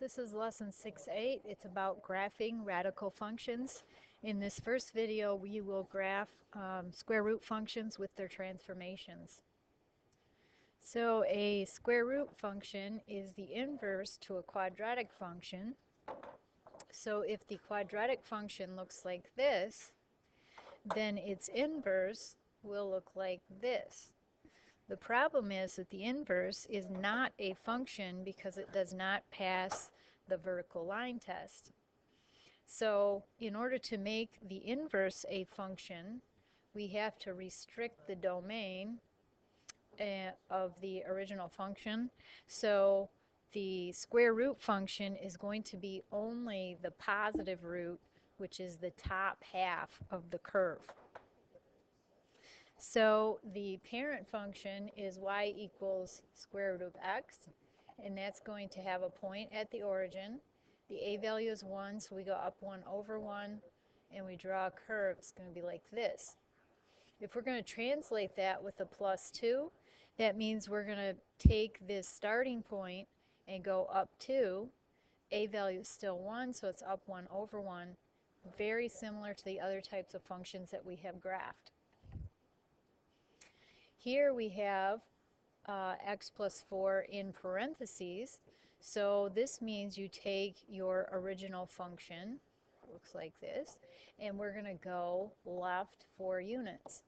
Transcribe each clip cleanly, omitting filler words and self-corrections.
This is lesson 6-8. It's about graphing radical functions. In this first video, we will graph square root functions with their transformations. So a square root function is the inverse to a quadratic function. So if the quadratic function looks like this, then its inverse will look like this. The problem is that the inverse is not a function because it does not pass the vertical line test. So in order to make the inverse a function, we have to restrict the domain of the original function. So the square root function is going to be only the positive root, which is the top half of the curve. So the parent function is y equals square root of x, and that's going to have a point at the origin. The a value is 1, so we go up 1 over 1, and we draw a curve. It's going to be like this. If we're going to translate that with a plus 2, that means we're going to take this starting point and go up 2. A value is still 1, so it's up 1 over 1. Very similar to the other types of functions that we have graphed. Here we have x plus 4 in parentheses. So this means you take your original function, looks like this, and we're going to go left 4 units.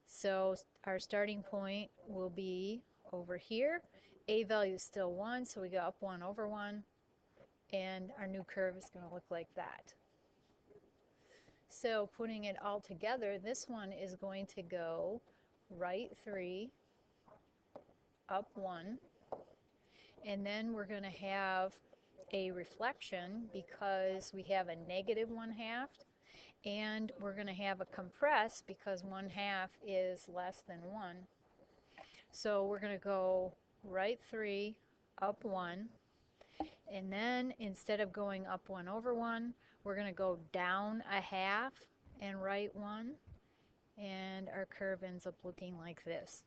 So our starting point will be over here. A value is still 1, so we go up 1 over 1, and our new curve is going to look like that. So putting it all together, this one is going to go right 3, up 1, and then we're going to have a reflection because we have a negative 1/2, and we're going to have a compress because 1/2 is less than 1. So we're going to go right 3, up 1, and then instead of going up 1 over 1, we're going to go down a half and right 1, and our curve ends up looking like this.